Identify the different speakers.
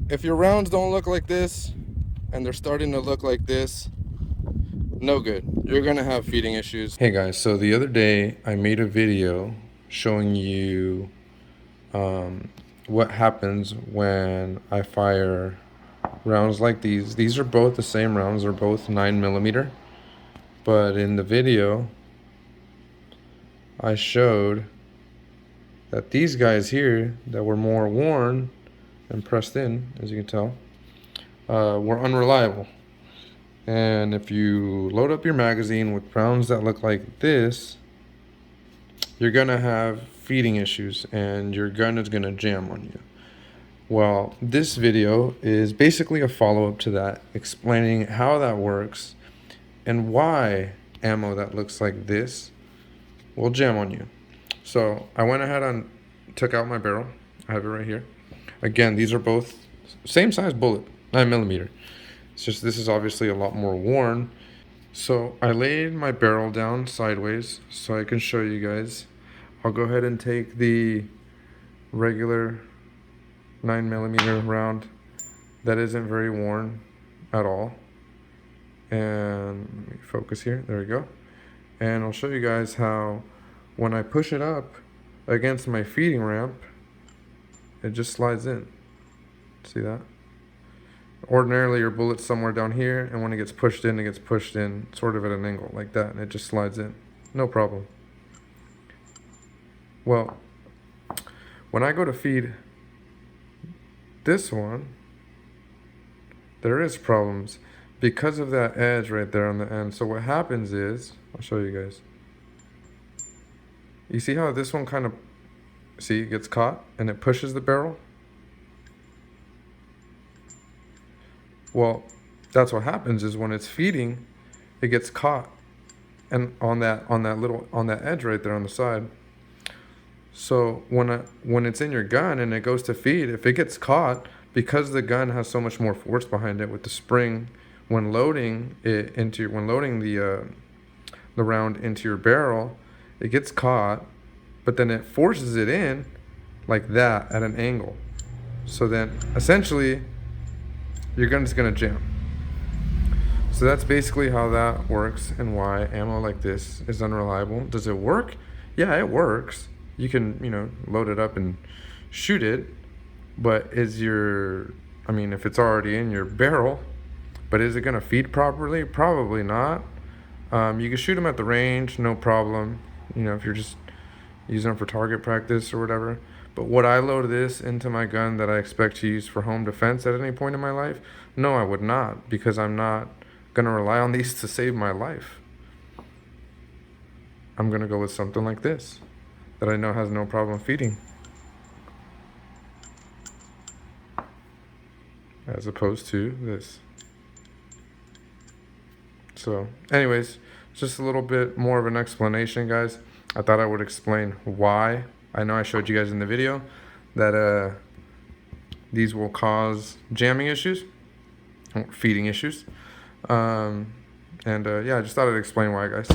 Speaker 1: if your rounds don't look like this and they're starting to look like this, no good. You're gonna have feeding issues. Hey guys, so the other day I made a video showing you what happens when I fire rounds like these. These are both the same rounds, they're both 9mm. But in the video, I showed that these guys here that were more worn and pressed in, as you can tell, were unreliable. And if you load up your magazine with rounds that look like this, you're gonna have feeding issues and your gun is gonna jam on you. Well, this video is basically a follow-up to that, explaining how that works and why ammo that looks like this will jam on you. So I went ahead and took out my barrel. I have it right here. Again, these are both same size bullet, 9mm. It's just this is obviously a lot more worn. So I laid my barrel down sideways so I can show you guys. I'll go ahead and take the regular 9mm round that isn't very worn at all. And let me focus here. There we go. And I'll show you guys how when I push it up against my feeding ramp, it just slides in. See that? Ordinarily your bullet's somewhere down here, and when it gets pushed in sort of at an angle like that, and it just slides in. No problem. Well, when I go to feed this one, there is problems because of that edge right there on the end. So what happens is, I'll show you guys. You see how this one kind of, see, it gets caught and it pushes the barrel? Well, that's what happens is when it's feeding, it gets caught and on that edge right there on the side. So when it's in your gun and it goes to feed, if it gets caught, because the gun has so much more force behind it with the spring, when loading the round into your barrel, it gets caught, but then it forces it in like that at an angle. So then essentially your gun's gonna jam. So that's basically how that works and why ammo like this is unreliable. Does it work? Yeah, it works. You can, load it up and shoot it, but if it's already in your barrel, but is it gonna feed properly? Probably not. You can shoot them at the range, no problem. If you're just using them for target practice or whatever. But would I load this into my gun that I expect to use for home defense at any point in my life? No, I would not, because I'm not gonna rely on these to save my life. I'm gonna go with something like this that I know has no problem feeding, as opposed to this. So anyways, just a little bit more of an explanation, guys. I thought I would explain why. I know I showed you guys in the video that these will cause jamming issues, or feeding issues. Yeah, I just thought I'd explain why, guys.